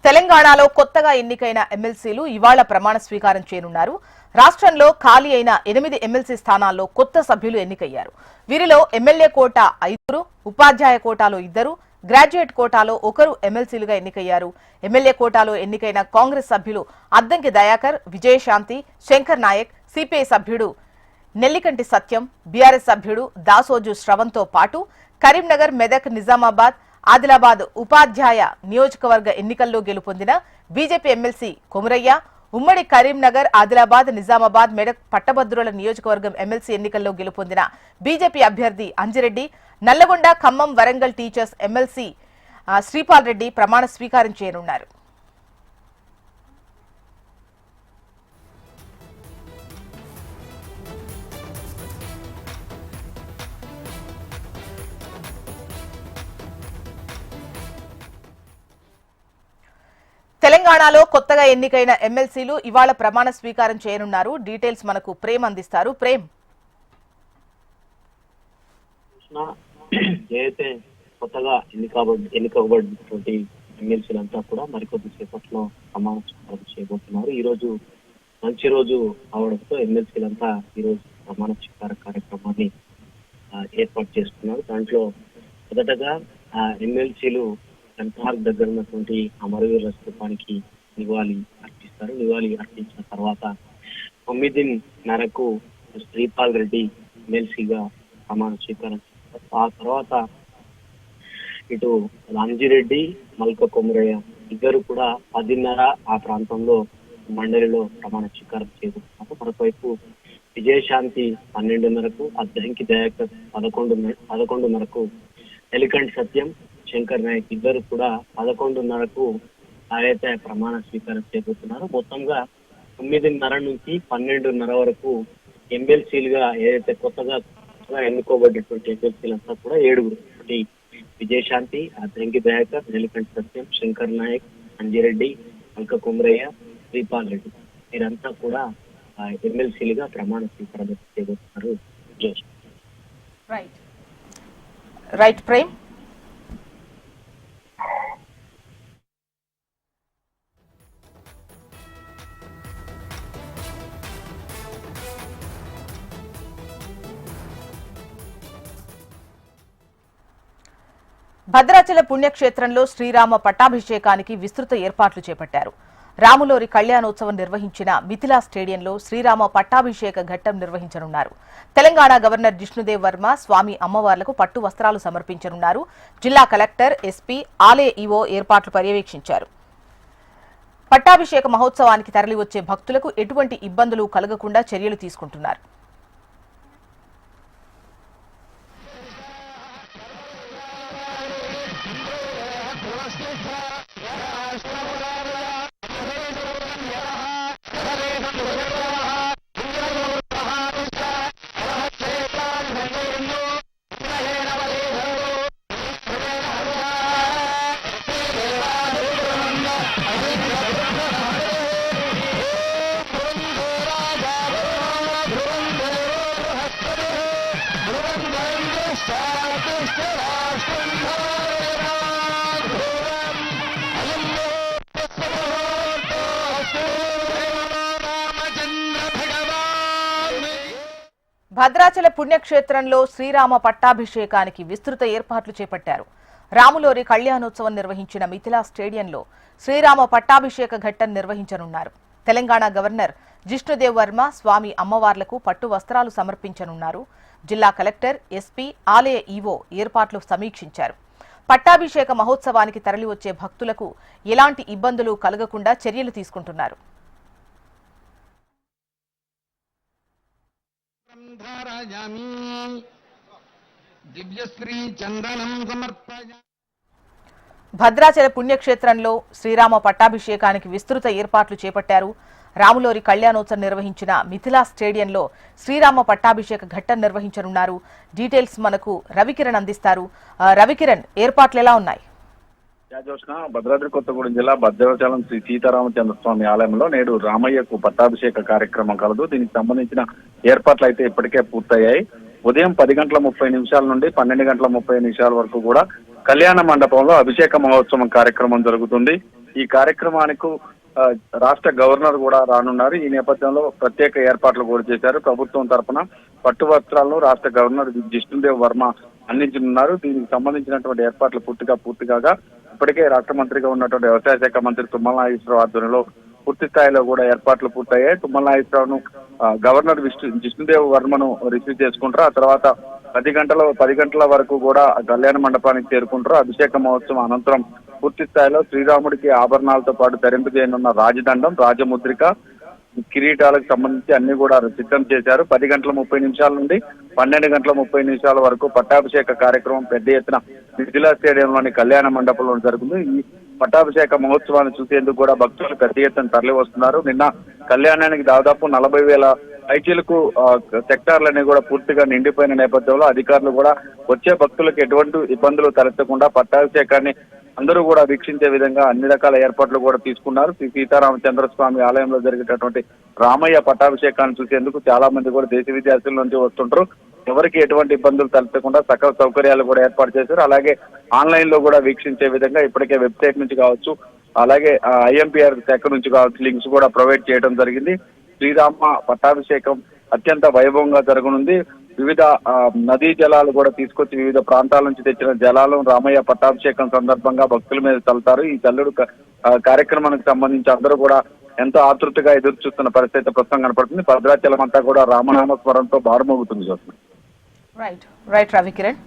తెలంగాణలో కొత్తగా ఎన్నికైన ఎమ్మెల్సీలు ఇవాళ ప్రమాణ స్వీకారం చేయనున్నారు. రాష్ట్రంలో ఖాళీ అయిన 8 ఎమ్మెల్సీ స్థానాల్లో కొత్త సభ్యులు ఎన్నికయ్యారు. వీరిలో ఎమ్మెల్యే కోటా 5, ఉపాధ్యాయ కోటాలో 2, గ్రాడ్యుయేట్ కోటాలో 1 ఎమ్మెల్సీలుగా ఎన్నికయ్యారు. ఎమ్మెల్యే కోటాలో ఎన్నికైన కాంగ్రెస్ సభ్యులు అద్దంకి దయాకర్, విజయశాంతి, శంకర్ నాయక్, సిపిఐ సభ్యుడు నెల్లికంటి సత్యం, బీఆర్ఎస్ సభ్యుడు దాసోజు శ్రవంతో పాటు కరీంనగర్, మెదక్, నిజామాబాద్, ఆదిలాబాద్ ఉపాధ్యాయ నియోజకవర్గ ఎన్నికల్లో గెలుపొందిన బీజేపీ ఎమ్మెల్సీ కొమురయ్య, ఉమ్మడి కరీంనగర్, ఆదిలాబాద్, నిజామాబాద్, మెదక్ పట్టభద్రుల నియోజకవర్గం ఎమ్మెల్సీ ఎన్నికల్లో గెలుపొందిన బీజేపీ అభ్యర్థి అంజిరెడ్డి, నల్లగొండ, ఖమ్మం, వరంగల్ టీచర్స్ ఎమ్మెల్సీ శ్రీపాల్ రెడ్డి ప్రమాణ స్వీకారం చేయనున్నారు. తెలంగాణలో కొత్తగా ఎన్నికైన ఎమ్మెల్సీలు ఇవాళ ప్రమాణ స్వీకారం చేయనున్నారు. డీటెయిల్స్ మనకు ప్రేమ్ అందిస్తారు. ప్రేమ్, ఏదైతే కొత్తగా ఎన్నికబడినటువంటి ఎమ్మెల్సీలంతా కూడా మరికొద్ది సేపట్లో ప్రమాణ స్వీకారం చేయబోతున్నారు. ఈ రోజు మంచి రోజు అవడంతో ఎమ్మెల్సీలంతా ఈ రోజు ప్రమాణ స్వీకార కార్యక్రమాన్ని ఏర్పాటు చేసుకున్నారు. దాంట్లో మొదటగా ఎమ్మెల్సీలు సెంట్రార్ దగ్గర ఉన్నటువంటి అమరవీరుల స్థూపానికి నివాళి అర్పిస్తారు. నివాళి అర్పించిన తర్వాత 9:30కు శ్రీపాల్ రెడ్డి ఎమ్మెల్సీగా ప్రమాణ స్వీకారం చేస్తారు. ఆ తర్వాత ఇటు అంజిరెడ్డి, మల్క కొమురయ్య ఇద్దరు కూడా 10:30 ఆ ప్రాంతంలో మండలిలో ప్రమాణ స్వీకారం చేయబోతున్నారు. మరోవైపు విజయశాంతి 12:30కు, అద్దంకి దయాకర్ 11:30కు, నెల్లికంటి సత్యం, శంకర్ నాయక్ ఇద్దరు కూడా 11:30కు అయితే ప్రమాణ స్వీకారం చేయబోతున్నారు. మొత్తంగా 9:30 నుంచి 12:30 వరకు ఎమ్మెల్సీలుగా ఏదైతే కొత్తగా ఎన్నుకోబడినటువంటి ఎమ్మెల్సీలంతా కూడా 7 విజయశాంతి, అద్దంకి దయాకర్, నెల్లికంటి సత్యం, శంకర్ నాయక్, అంజిరెడ్డి, మల్క కొమురయ్య, శ్రీపాల్ రెడ్డి వీరంతా కూడా ఎమ్మెల్సీలుగా ప్రమాణ స్వీకారం చేయబోతున్నారు. రైట్ ప్రేమ్. భద్రాచల పుణ్యక్షేత్రంలో శ్రీరామ పట్టాభిషేకానికి విస్తృత ఏర్పాట్లు చేపట్టారు. రాములోరి కళ్యాణోత్సవం నిర్వహించిన మిథిలా స్టేడియంలో శ్రీరామ పట్టాభిషేక ఘట్టం నిర్వహించనున్నారు. తెలంగాణ గవర్నర్ జిష్ణుదేవ్ వర్మ స్వామి అమ్మవార్లకు పట్టు వస్త్రాలు సమర్పించనున్నారు. జిల్లా కలెక్టర్, ఎస్పీ, ఆలయ ఈవో ఏర్పాట్లు పర్యవేక్షించారు. పట్టాభిషేక మహోత్సవానికి తరలివచ్చే భక్తులకు ఎటువంటి ఇబ్బందులు కలగకుండా చర్యలు తీసుకుంటున్నారు. భద్రాచల పుణ్యక్షేత్రంలో శ్రీరామ పట్టాభిషేకానికి విస్తృత ఏర్పాట్లు చేపట్టారు. రాములోరి కళ్యాణోత్సవం నిర్వహించిన మిథిలా స్టేడియంలో శ్రీరామ పట్టాభిషేక ఘట్టం నిర్వహించనున్నారు. తెలంగాణ గవర్నర్ జిష్ణుదేవ్ వర్మ స్వామి అమ్మవార్లకు పట్టు వస్త్రాలు సమర్పించనున్నారు. జిల్లా కలెక్టర్, ఎస్పీ, ఆలయ ఈవో ఏర్పాట్లు సమీక్షించారు. పట్టాభిషేక మహోత్సవానికి తరలివచ్చే భక్తులకు ఎలాంటి ఇబ్బందులు కలగకుండా చర్యలు తీసుకుంటున్నారు. భద్రాచల పుణ్యక్షేత్రంలో శ్రీరామ పట్టాభిషేకానికి విస్తృత ఏర్పాట్లు చేపట్టారు. రాములోరి కళ్యాణోత్సవం నిర్వహించిన మిథిలా స్టేడియంలో శ్రీరామ పట్టాభిషేక ఘట్టం నిర్వహించనున్నారు. డీటెయిల్స్ మనకు రవికిరణ్ అందిస్తారు. రవికిరణ్, ఏర్పాట్లు ఎలా ఉన్నాయి? భద్రాద్రి కొత్తగూడెం జిల్లా భద్రాచలం శ్రీ సీతారామచంద్ర స్వామి ఆలయంలో నేడు రామయ్యకు పట్టాభిషేక కార్యక్రమం కలదు. దీనికి సంబంధించిన ఏర్పాట్లు అయితే ఇప్పటికే పూర్తయ్యాయి. ఉదయం 10:30 నుండి 12:30 వరకు కూడా కళ్యాణ మండపంలో అభిషేక మహోత్సవం కార్యక్రమం జరుగుతుంది. ఈ కార్యక్రమానికి రాష్ట్ర గవర్నర్ కూడా రానున్నారు. ఈ నేపథ్యంలో ప్రత్యేక ఏర్పాట్లు కూడా చేశారు. ప్రభుత్వం తరఫున పట్టు వస్త్రాలను రాష్ట్ర గవర్నర్ జిష్ణుదేవ్ వర్మ అందించనున్నారు. దీనికి సంబంధించినటువంటి ఏర్పాట్లు పూర్తి కాగా ఇప్పటికే రాష్ట్ర మంత్రిగా ఉన్నటువంటి వ్యవసాయ శాఖ మంత్రి తుమ్మల నాగేశ్వరరావు ఆధ్వర్యంలో పూర్తి స్థాయిలో కూడా ఏర్పాట్లు పూర్తయ్యాయి. తుమ్మల నాగేశ్వరరావును గవర్నర్ జిష్ణుదేవ్ వర్మను రిసీవ్ చేసుకుంటారు. ఆ తర్వాత 10 గంటల వరకు కూడా కళ్యాణ మండపానికి చేరుకుంటారు. అభిషేక మహోత్సవం అనంతరం పూర్తి స్థాయిలో శ్రీరాముడికి ఆభరణాలతో పాటు ధరింపు చేయనున్న రాజదండం, రాజముద్రిక, కిరీటాలకు సంబంధించి అన్ని కూడా సిద్ధం చేశారు. 10:30 నుండి 12:30 వరకు పట్టాభిషేక కార్యక్రమం పెద్ద ఎత్తున మిథిలా స్టేడియంలోని కళ్యాణ మండపంలో జరుగుతుంది. ఈ పట్టాభిషేక మహోత్సవాన్ని చూసేందుకు కూడా భక్తులు పెద్ద ఎత్తున తరలి వస్తున్నారు. నిన్న కళ్యాణానికి దాదాపు 40,000 ఐచీలకు సెక్టార్లన్నీ కూడా పూర్తిగా నిండిపోయిన నేపథ్యంలో అధికారులు కూడా వచ్చే భక్తులకు ఎటువంటి ఇబ్బందులు తలెత్తకుండా పట్టాభిషేకాన్ని అందరూ కూడా వీక్షించే విధంగా అన్ని రకాల ఏర్పాట్లు కూడా తీసుకున్నారు. శ్రీ సీతారామచంద్ర స్వామి ఆలయంలో జరిగేటటువంటి రామయ్య పట్టాభిషేకాన్ని చూసేందుకు చాలా మంది కూడా దేశ విదేశాల నుంచి వస్తుంటారు. ఎవరికి ఎటువంటి ఇబ్బందులు తలెత్తకుండా సకల సౌకర్యాలు కూడా ఏర్పాటు చేశారు. అలాగే ఆన్లైన్ లో కూడా వీక్షించే విధంగా ఇప్పటికే వెబ్సైట్ నుంచి కావచ్చు, అలాగే ఐఎంపీఆర్ శాఖ నుంచి కావచ్చు లింక్స్ కూడా ప్రొవైడ్ చేయడం జరిగింది. శ్రీరామ పట్టాభిషేకం అత్యంత వైభవంగా జరగనుంది. వివిధ నదీ జలాలు కూడా తీసుకొచ్చి వివిధ ప్రాంతాల నుంచి తెచ్చిన జలాలను రామయ్య పట్టాభిషేకం సందర్భంగా భక్తుల మీద చల్లుతారు. ఈ చల్లుడు కార్యక్రమానికి సంబంధించి అందరూ కూడా ఎంతో ఆతృతగా ఎదురు చూస్తున్న పరిస్థితి ప్రస్తుతం కనపడుతుంది. భద్రాచలం అంతా కూడా రామనామ స్మరణతో బారుమోగుతుంది. చూస్తుంది. రైట్ రవికిరణ్.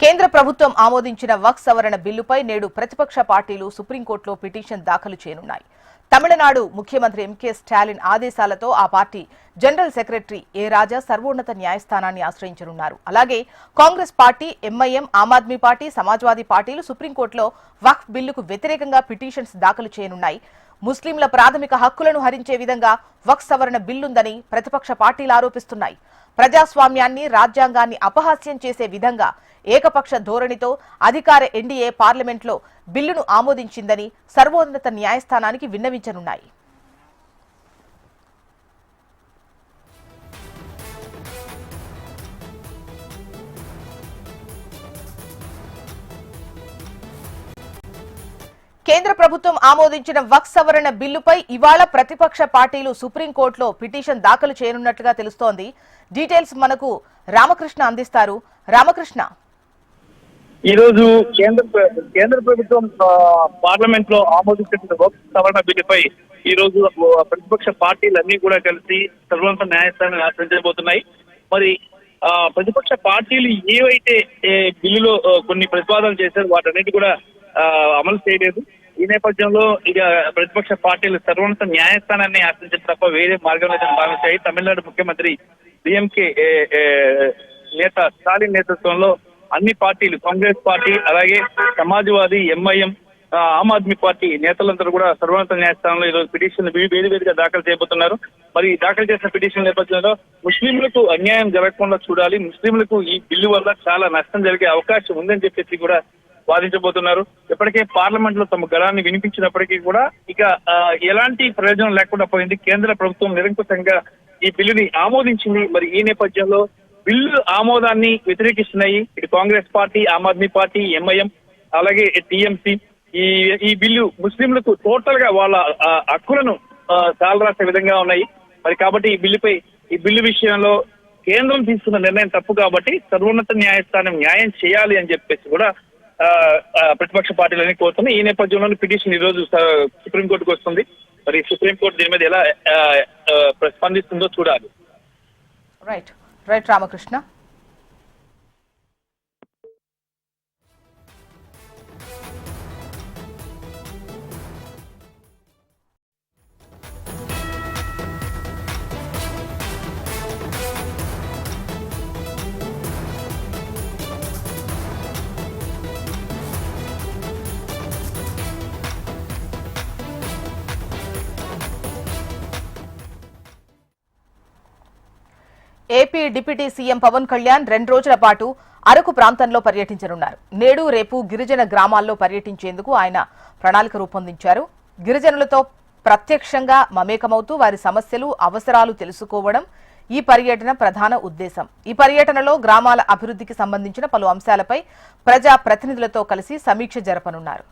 కేంద్ర ప్రభుత్వం ఆమోదించిన వక్ఫ్ సవరణ బిల్లుపై నేడు ప్రతిపక్ష పార్టీలు సుప్రీంకోర్టులో పిటిషన్ దాఖలు చేయనున్నాయి. తమిళనాడు ముఖ్యమంత్రి ఎంకే స్టాలిన్ ఆదేశాలతో ఆ పార్టీ జనరల్ సెక్రటరీ ఏ రాజా సర్వోన్నత న్యాయస్థానాన్ని ఆశ్రయించనున్నారు. అలాగే Congress party, MIM, Aam Aadmi party, Samajwadi పార్టీలు సుప్రీంకోర్టులో వక్ఫ్ బిల్లుకు వ్యతిరేకంగా పిటిషన్స్ దాఖలు చేయనున్నాయి. ముస్లింల ప్రాథమిక హక్కులను హరించే విధంగా వక్ఫ్ సవరణ బిల్లుందని ప్రతిపక్ష పార్టీలు ఆరోపిస్తున్నాయి. ప్రజాస్వామ్యాన్ని, రాజ్యాంగాన్ని అపహాస్యం చేసే విధంగా ఏకపక్ష ధోరణితో అధికార ఎన్డీఏ పార్లమెంట్లో బిల్లును ఆమోదించిందని సర్వోన్నత న్యాయస్థానానికి విన్నవించనున్నాయి. కేంద్ర ప్రభుత్వం ఆమోదించిన వక్ఫ్ సవరణ బిల్లుపై ఇవాళ ప్రతిపక్ష పార్టీలు సుప్రీంకోర్టులో పిటిషన్ దాఖలు చేయనున్నట్లుగా తెలుస్తోంది. డీటెయిల్స్ మనకు రామకృష్ణ అందిస్తారు. రామకృష్ణ, ఈ రోజు కేంద్ర ప్రభుత్వం పార్లమెంట్ లో ఆమోదించిన వక్ఫ్ సవరణ బిల్లుపై ఈ రోజు ప్రతిపక్ష పార్టీలన్నీ కూడా కలిసి సర్వోన్నత న్యాయస్థానాన్ని ఆశ్రయించబోతున్నాయి. మరి ప్రతిపక్ష పార్టీలు ఏవైతే బిల్లులో కొన్ని ప్రతిపాదనలు చేశారో వాటన్నిటి కూడా అమలు చేయలేదు. ఈ నేపథ్యంలో ఇక ప్రతిపక్ష పార్టీలు సర్వోన్నత న్యాయస్థానాన్ని ఆశ్రయించడం తప్ప వేరే మార్గం లేదని భావించాయి. తమిళనాడు ముఖ్యమంత్రి డిఎంకే నేత స్టాలిన్ నేతృత్వంలో అన్ని పార్టీలు, కాంగ్రెస్ పార్టీ, అలాగే సమాజ్వాదీ, ఎంఐఎం, ఆమ్ ఆద్మీ పార్టీ నేతలందరూ కూడా సర్వోన్నత న్యాయస్థానంలో ఈరోజు పిటిషన్ వేదిగా దాఖలు చేయబోతున్నారు. మరి దాఖలు చేసిన పిటిషన్ నేపథ్యంలో ముస్లింలకు అన్యాయం జరగకుండా చూడాలి, ముస్లింలకు ఈ బిల్లు వల్ల చాలా నష్టం జరిగే అవకాశం ఉందని చెప్పేసి కూడా వాదించబోతున్నారు. ఇప్పటికే పార్లమెంట్ లో తమ గళాన్ని వినిపించినప్పటికీ కూడా ఇక ఎలాంటి ప్రయోజనం లేకుండా పోయింది. కేంద్ర ప్రభుత్వం నిరంకుశంగా ఈ బిల్లుని ఆమోదించింది. మరి ఈ నేపథ్యంలో బిల్లు ఆమోదాన్ని వ్యతిరేకిస్తున్నాయి ఇటు Congress party, Aam Aadmi party, MIM, అలాగే టీఎంసీ. ఈ బిల్లు ముస్లింలకు టోటల్ గా వాళ్ళ హక్కులను కాలరాసే విధంగా ఉన్నాయి. మరి కాబట్టి ఈ బిల్లు విషయంలో కేంద్రం తీసుకున్న నిర్ణయం తప్పు కాబట్టి సర్వోన్నత న్యాయస్థానం న్యాయం చేయాలి అని చెప్పేసి కూడా ప్రతిపక్ష పార్టీలన్నీ కోరుతున్నాయి. ఈ నేపథ్యంలో పిటిషన్ ఈ రోజు సుప్రీంకోర్టుకు వస్తుంది. మరి సుప్రీంకోర్టు దీని మీద ఎలా స్పందిస్తుందో చూడాలి. Right Ramakrishna. AP deputy CM Pawan Kalyan 2 రోజుల పాటు అరకు ప్రాంతంలో పర్యటించనున్నారు. నేడు రేపు గిరిజన గ్రామాల్లో పర్యటించేందుకు ఆయన ప్రణాళిక రూపొందించారు. గిరిజనులతో ప్రత్యక్షంగా మమేకమవుతూ వారి సమస్యలు, అవసరాలు తెలుసుకోవడం ఈ పర్యటన ప్రధాన ఉద్దేశం. ఈ పర్యటనలో గ్రామాల అభివృద్ధికి సంబంధించిన పలు అంశాలపై ప్రజా ప్రతినిధులతో కలిసి సమీక్ష జరపనున్నారు.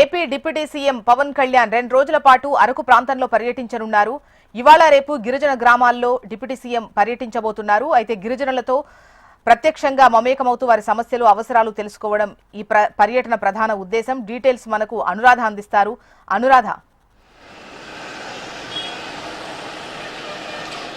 AP deputy CM Pawan Kalyan 2 రోజుల పాటు అరకు ప్రాంతంలో పర్యటించనున్నారు. ఇవాళ రేపు గిరిజన గ్రామాల్లో డిప్యూటీ సీఎం పర్యటించబోతున్నారు. అయితే గిరిజనులతో ప్రత్యక్షంగా మమేకమవుతూ వారి సమస్యలు, అవసరాలు తెలుసుకోవడం ఈ పర్యటన ప్రధాన ఉద్దేశం. డీటెయిల్స్ మనకు అనురాధ అందిస్తారు. అనురాధ,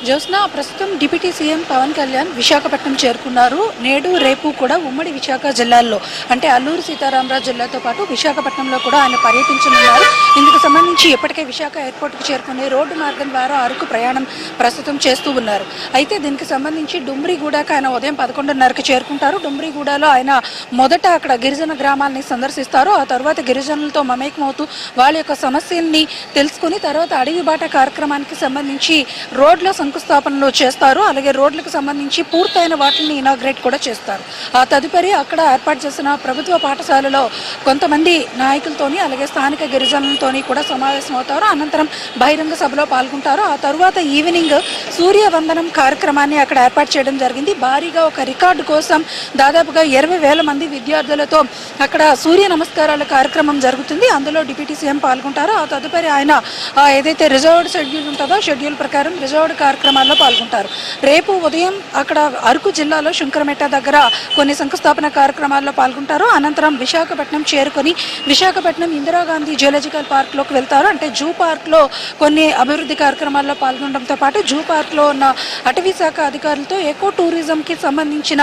జ్యోత్స్న, ప్రస్తుతం డిప్యూటీ సీఎం పవన్ కళ్యాణ్ విశాఖపట్నం చేరుకున్నారు. నేడు రేపు కూడా ఉమ్మడి విశాఖ జిల్లాల్లో అంటే అల్లూరు సీతారామరాజు జిల్లాతో పాటు విశాఖపట్నంలో కూడా ఆయన పర్యటించనున్నారు. ఇందుకు సంబంధించి ఇప్పటికే విశాఖ ఎయిర్పోర్ట్కు చేరుకుని రోడ్డు మార్గం ద్వారా అరకు ప్రయాణం ప్రస్తుతం చేస్తూ ఉన్నారు. అయితే దీనికి సంబంధించి డుమ్రిగూడకు ఆయన ఉదయం 11:30కి చేరుకుంటారు. డుమ్రిగూడలో ఆయన మొదట అక్కడ గిరిజన గ్రామాలని సందర్శిస్తారు. ఆ తర్వాత గిరిజనులతో మమేకమవుతూ వాళ్ళ యొక్క సమస్యల్ని తెలుసుకుని తర్వాత అడవి బాట కార్యక్రమానికి సంబంధించి రోడ్ల శంకుస్థాపనలు చేస్తారు. అలాగే రోడ్లకు సంబంధించి పూర్తయిన వాటిని ఇనాగ్రేట్ కూడా చేస్తారు. ఆ తదుపరి అక్కడ ఏర్పాటు చేసిన ప్రభుత్వ పాఠశాలలో కొంతమంది నాయకులతోని అలాగే స్థానిక గిరిజనులతోని కూడా సమావేశం అవుతారు. అనంతరం బహిరంగ సభలో పాల్గొంటారు. ఆ తర్వాత ఈవినింగ్ సూర్యవందనం కార్యక్రమాన్ని అక్కడ ఏర్పాటు చేయడం జరిగింది. భారీగా ఒక రికార్డు కోసం దాదాపుగా 20,000 మంది విద్యార్థులతో అక్కడ సూర్య నమస్కారాల కార్యక్రమం జరుగుతుంది. అందులో డిప్యూటీ సీఎం పాల్గొంటారు. ఆ తదుపరి ఆయన ఏదైతే రిజర్వ్డ్ షెడ్యూల్ ఉంటుందో షెడ్యూల్ ప్రకారం రిజర్వ్డ్ కార్యక్రమాల్లో పాల్గొంటారు. రేపు ఉదయం అక్కడ అరకు జిల్లాలో శంకరమెట్ట దగ్గర కొన్ని శంకుస్థాపన కార్యక్రమాల్లో పాల్గొంటారు. అనంతరం విశాఖపట్నం చేరుకొని విశాఖపట్నం ఇందిరాగాంధీ జువలాజికల్ పార్క్లోకి వెళ్తారు. అంటే జూ పార్క్లో కొన్ని అభివృద్ధి కార్యక్రమాల్లో పాల్గొనడంతో పాటు జూ పార్క్లో ఉన్న అటవీ శాఖ అధికారులతో ఎకో టూరిజంకి సంబంధించిన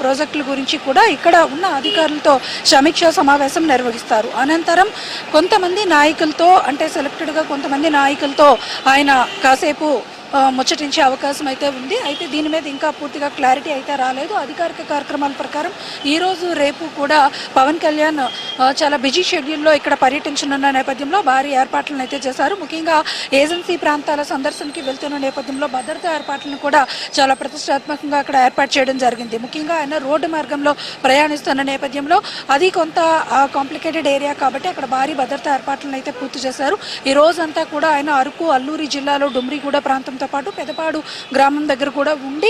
ప్రాజెక్టుల గురించి కూడా ఇక్కడ ఉన్న అధికారులతో సమీక్షా సమావేశం నిర్వహిస్తారు. అనంతరం కొంతమంది నాయకులతో అంటే సెలెక్టెడ్గా కొంతమంది నాయకులతో ఆయన కాసేపు ముచ్చటించే అవకాశం అయితే ఉంది. అయితే దీని మీద ఇంకా పూర్తిగా క్లారిటీ అయితే రాలేదు. అధికారిక కార్యక్రమాల ప్రకారం ఈరోజు రేపు కూడా పవన్ కళ్యాణ్ చాలా బిజీ షెడ్యూల్లో ఇక్కడ పర్యటించనున్న నేపథ్యంలో భారీ ఏర్పాట్లను అయితే చేశారు. ముఖ్యంగా ఏజెన్సీ ప్రాంతాల సందర్శనకి వెళ్తున్న నేపథ్యంలో భద్రతా ఏర్పాట్లను కూడా చాలా ప్రతిష్టాత్మకంగా అక్కడ ఏర్పాటు చేయడం జరిగింది. ముఖ్యంగా ఆయన రోడ్డు మార్గంలో ప్రయాణిస్తున్న నేపథ్యంలో అది కొంత కాంప్లికేటెడ్ ఏరియా కాబట్టి అక్కడ భారీ భద్రతా ఏర్పాట్లను అయితే పూర్తి చేశారు. ఈ రోజంతా కూడా ఆయన అరకు, అల్లూరి జిల్లాలో డుమ్రిగూడ ప్రాంతంతో పాటు పెదపాడు గ్రామం దగ్గర కూడా ఉండి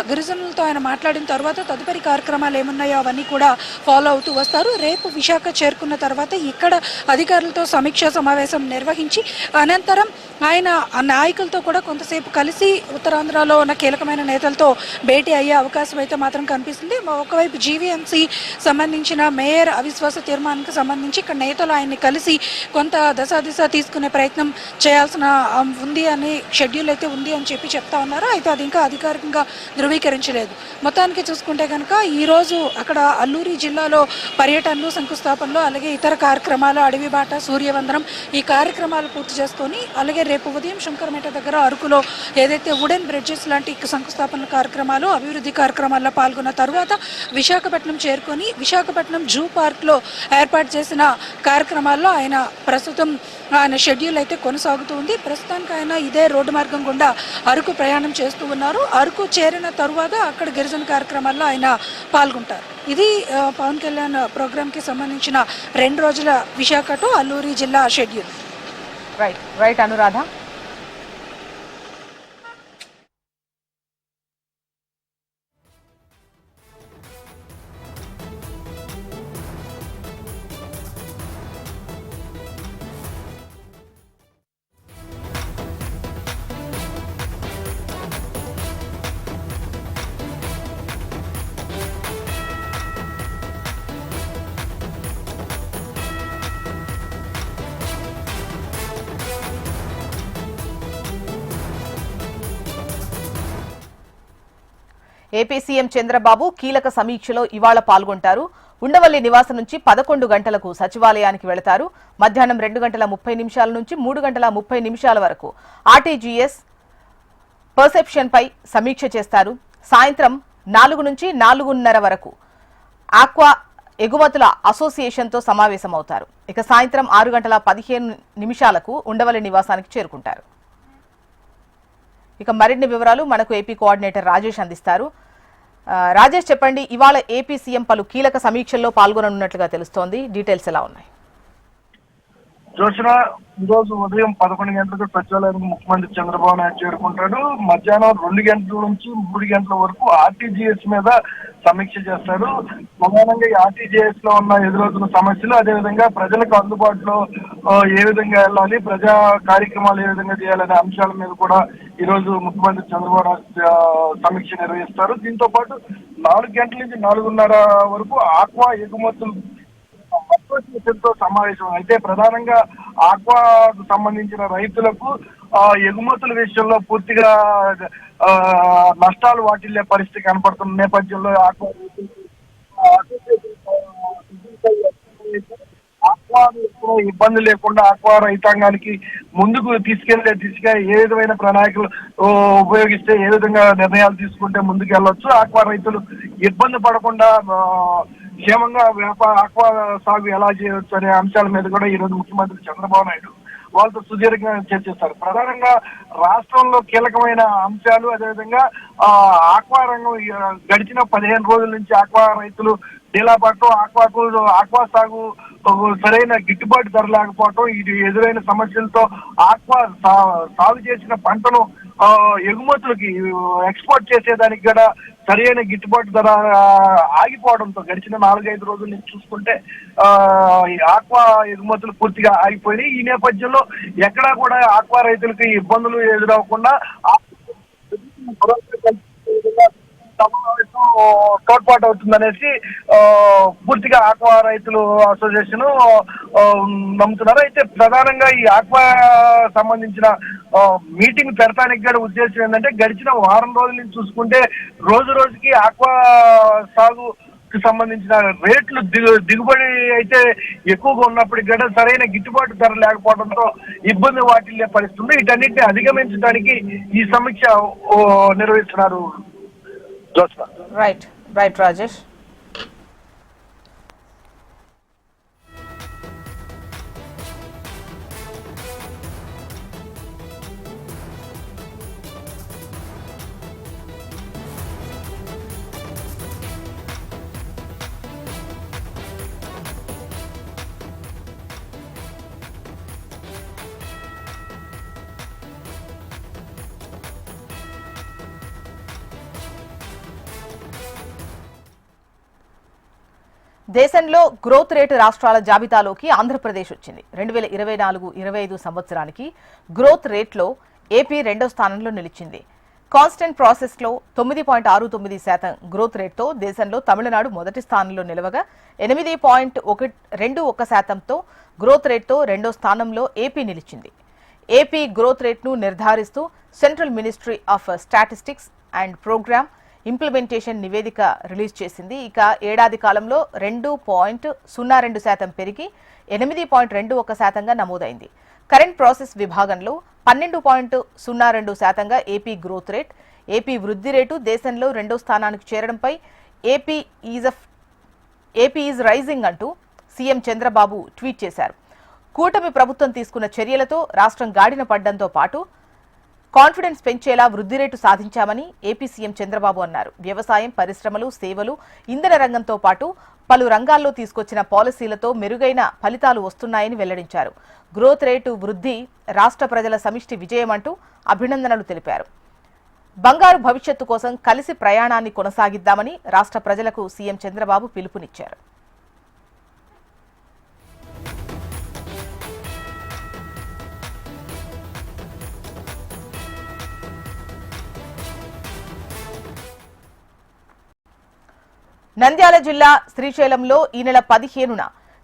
గిరిజనులతో ఆయన మాట్లాడిన తర్వాత తదుపరి కార్యక్రమాలు ఏమున్నాయో అవన్నీ కూడా ఫాలో అవుతూ వస్తారు. రేపు విశాఖ చేరుకున్న తర్వాత ఇక్కడ అధికారులతో సమీక్షా సమావేశం నిర్వహించి అనంతరం ఆయన ఆ నాయకులతో కూడా కొంతసేపు కలిసి ఉత్తరాంధ్రలో ఉన్న కీలకమైన నేతలతో భేటీ అయ్యే అవకాశం అయితే మాత్రం కనిపిస్తుంది. ఒకవైపు జీవీఎంసీ సంబంధించిన మేయర్ అవిశ్వాస తీర్మానానికి సంబంధించి ఇక్కడ నేతలు ఆయన్ని కలిసి కొంత దశాదిశ తీసుకునే ప్రయత్నం చేయాల్సిన ఉంది అని షెడ్యూల్ అయితే ఉంది అని చెప్తా ఉన్నారు. అయితే అది ఇంకా అధికారికంగా ధృవీకరించలేదు. మొత్తానికి చూసుకుంటే కనుక ఈరోజు అక్కడ అల్లూరి జిల్లాలో పర్యటనలు, శంకుస్థాపనలు అలాగే ఇతర కార్యక్రమాలు, అడవి బాట, సూర్యవందనం ఈ కార్యక్రమాలు పూర్తి చేసుకొని అలాగే రేపు ఉదయం శంకరమేట దగ్గర అరకులో ఏదైతే వుడెన్ బ్రిడ్జెస్ లాంటి శంకుస్థాపన కార్యక్రమాలు, అభివృద్ధి కార్యక్రమాల్లో పాల్గొన్న తర్వాత విశాఖపట్నం చేరుకొని విశాఖపట్నం జూ పార్క్లో ఏర్పాటు చేసిన కార్యక్రమాల్లో ఆయన ప్రస్తుతం ఆయన షెడ్యూల్ అయితే కొనసాగుతూ ఉంది. ప్రస్తుతానికి ఆయన ఇదే రోడ్డు మార్గం గుండా అరకు ప్రయాణం చేస్తూ ఉన్నారు. అరకు చేరిన తరువాత అక్కడ గిరిజన కార్యక్రమాల్లో ఆయన పాల్గొంటారు. ఇది పవన్ కళ్యాణ్ ప్రోగ్రామ్కి సంబంధించిన 2 రోజుల విశాఖ టు అల్లూరి జిల్లా schedule. Right Anuradha. AP CM Chandrababu కీలక సమీక్షలో ఇవాళ పాల్గొంటారు. ఉండవల్లి నివాసం నుంచి 11 గంటలకు సచివాలయానికి వెళతారు. మధ్యాహ్నం 2:30 నుంచి 3:30 వరకు ఆర్టీజీఎస్ పర్సెప్షన్ పై సమీక్ష చేస్తారు. సాయంత్రం 4 నుంచి 4:30 వరకు ఆక్వా ఎగుమతుల అసోసియేషన్తో సమావేశమవుతారు. ఇక సాయంత్రం 6:15 ఉండవల్లి నివాసానికి చేరుకుంటారు. ఇక మరిన్ని వివరాలు మనకు ఏపీ కోఆర్డినేటర్ రాజేష్ అందిస్తారు. రాజేష్, చెప్పండి, ఇవాళ ఏపీ సీఎం పలు కీలక సమీక్షల్లో పాల్గొననున్నట్లుగా తెలుస్తోంది. డీటెయిల్స్ ఎలా ఉన్నాయి? జోష్న ఈరోజు ఉదయం 11 గంటలకు సచివాలయానికి ముఖ్యమంత్రి చంద్రబాబు నాయుడు చేరుకుంటాడు. మధ్యాహ్నం 2 గంటల నుంచి 3 గంటల వరకు ఆర్టీజీఎస్ మీద సమీక్ష చేస్తారు. ప్రధానంగా ఈ ఆర్టీజీఎస్ లో ఉన్న ఎదురవుతున్న సమస్యలు, అదేవిధంగా ప్రజలకు అందుబాటులో ఏ విధంగా వెళ్ళాలి, ప్రజా కార్యక్రమాలు ఏ విధంగా చేయాలనే అంశాల మీద కూడా ఈ రోజు ముఖ్యమంత్రి చంద్రబాబు నాయుడు సమీక్ష నిర్వహిస్తారు. దీంతో పాటు 4 గంటల నుంచి 4:30 వరకు ఆక్వా ఎగుమతులు తో సమావేశం. అయితే ప్రధానంగా ఆక్వాకు సంబంధించిన రైతులకు ఎగుమతుల విషయంలో పూర్తిగా నష్టాలు వాటిల్లే పరిస్థితి కనపడుతున్న నేపథ్యంలో ఆక్వా ఇబ్బంది లేకుండా ఆక్వా రైతాంగానికి ముందుకు తీసుకెళ్లే దిశగా ఏ విధమైన ప్రణాళికలు ఉపయోగిస్తే, ఏ విధంగా నిర్ణయాలు తీసుకుంటే ముందుకు వెళ్ళొచ్చు, ఆక్వా రైతులు ఇబ్బంది పడకుండా క్షేమంగా ఆక్వా సాగు ఎలా చేయవచ్చు అనే అంశాల మీద కూడా ఈ రోజు ముఖ్యమంత్రి చంద్రబాబు నాయుడు వాళ్ళతో సుదీర్ఘంగా చర్చిస్తారు. ప్రధానంగా రాష్ట్రంలో కీలకమైన అంశాలు, అదేవిధంగా ఆక్వా రంగం గడిచిన 15 రోజుల నుంచి ఆక్వా రైతులు డీలాపడటం, ఆక్వా సాగు సరైన గిట్టుబాటు ధర లేకపోవటం, ఇది ఎదురైన సమస్యలతో ఆక్వా సాగు చేసిన పంటను ఎగుమతులకి ఎక్స్పోర్ట్ చేసేదానికి కూడా సరైన గిట్టుబాటు ధర ఆగిపోవడంతో గడిచిన 4-5 రోజుల నుంచి చూసుకుంటే ఆక్వా ఎగుమతులు పూర్తిగా ఆగిపోయినాయి. ఈ నేపథ్యంలో ఎక్కడా కూడా ఆక్వా రైతులకి ఇబ్బందులు ఎదురవకుండా తోడ్పాటు అవుతుందనేసి పూర్తిగా ఆక్వా రైతులు అసోసియేషన్ నమ్ముతున్నారు. అయితే ప్రధానంగా ఈ ఆక్వా సంబంధించిన మీటింగ్ పెడతానికి కూడా ఉద్దేశం ఏంటంటే, గడిచిన వారం రోజుల నుంచి చూసుకుంటే రోజు రోజుకి ఆక్వా సాగుకి సంబంధించిన రేట్లు దిగుబడి అయితే ఎక్కువగా ఉన్నప్పటికీ కూడా సరైన గిట్టుబాటు ధర లేకపోవడంతో ఇబ్బంది వాటిల్లే పరిస్థితుంది. వీటన్నిటిని అధిగమించడానికి ఈ సమీక్ష నిర్వహిస్తున్నారు. రైట్ రాజేష్. దేశంలో గ్రోత్ రేటు రాష్ట్రాల జాబితాలోకి ఆంధ్రప్రదేశ్ వచ్చింది. 2024-25 సంవత్సరానికి గ్రోత్ రేట్లో ఏపీ 2వ స్థానంలో నిలిచింది. కాన్స్టెంట్ ప్రాసెస్లో 9.69% గ్రోత్ రేట్తో దేశంలో తమిళనాడు మొదటి స్థానంలో నిలవగా 8.21%తో గ్రోత్ రేట్తో 2వ స్థానంలో ఏపీ నిలిచింది. ఏపీ గ్రోత్ రేట్ను నిర్ధారిస్తూ central ministry of statistics and programme implementation నివేదిక రిలీజ్ చేసింది. ఇక ఏడాది కాలంలో 2.02% పెరిగి 8.21%గా నమోదైంది. కరెంట్ ప్రాసెస్ విభాగంలో 12.02%గా ఏపీ గ్రోత్ రేట్. ఏపీ వృద్ధి రేటు దేశంలో 2వ స్థానానికి చేరడంపై ఏపీ ఈజ్ రైజింగ్ అంటూ సీఎం చంద్రబాబు ట్వీట్ చేశారు. కూటమి ప్రభుత్వం తీసుకున్న చర్యలతో రాష్ట్రం గాడిన పడ్డంతో పాటు కాన్ఫిడెన్స్ పెంచేలా వృద్ధి రేటు సాధించామని ఏపీ సీఎం చంద్రబాబు అన్నారు. వ్యవసాయం, పరిశ్రమలు, సేవలు, ఇంధన రంగంతో పాటు పలు రంగాల్లో తీసుకొచ్చిన పాలసీలతో మెరుగైన ఫలితాలు వస్తున్నాయని వెల్లడించారు. గ్రోత్ రేటు వృద్ధి రాష్ట్ర ప్రజల సమిష్టి విజయమంటూ అభినందనలు తెలిపారు. బంగారు భవిష్యత్తు కోసం కలిసి ప్రయాణాన్ని కొనసాగిద్దామని రాష్ట్ర ప్రజలకు సీఎం చంద్రబాబు పిలుపునిచ్చారు. నంద్యాల జిల్లా శ్రీశైలంలో ఈ నెల 15న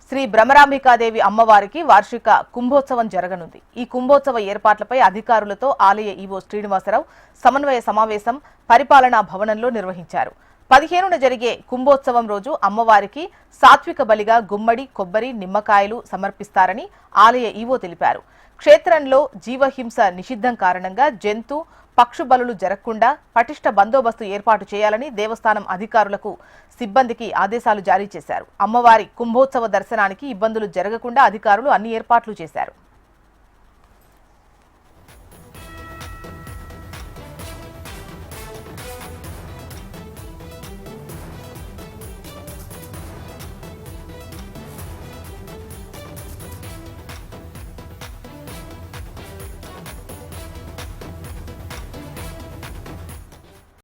శ్రీ భ్రమరాంబికాదేవి అమ్మవారికి వార్షిక కుంభోత్సవం జరగనుంది. ఈ కుంభోత్సవ ఏర్పాట్లపై అధికారులతో ఆలయ ఈవో శ్రీనివాసరావు సమన్వయ సమావేశం పరిపాలనా భవనంలో నిర్వహించారు. 15న జరిగే కుంభోత్సవం రోజు అమ్మవారికి సాత్విక బలిగా గుమ్మడి, కొబ్బరి, నిమ్మకాయలు సమర్పిస్తారని ఆలయ ఈవో తెలిపారు. క్షేత్రంలో జీవహింస నిషిద్ధం కారణంగా జంతు, పక్షు బలులు జరగకుండా పటిష్ట బందోబస్తు ఏర్పాటు చేయాలని దేవస్థానం అధికారులకు సిబ్బందికి ఆదేశాలు జారీ చేశారు. అమ్మవారి కుంభోత్సవ దర్శనానికి ఇబ్బందులు జరగకుండా అధికారులు అన్ని ఏర్పాట్లు చేశారు.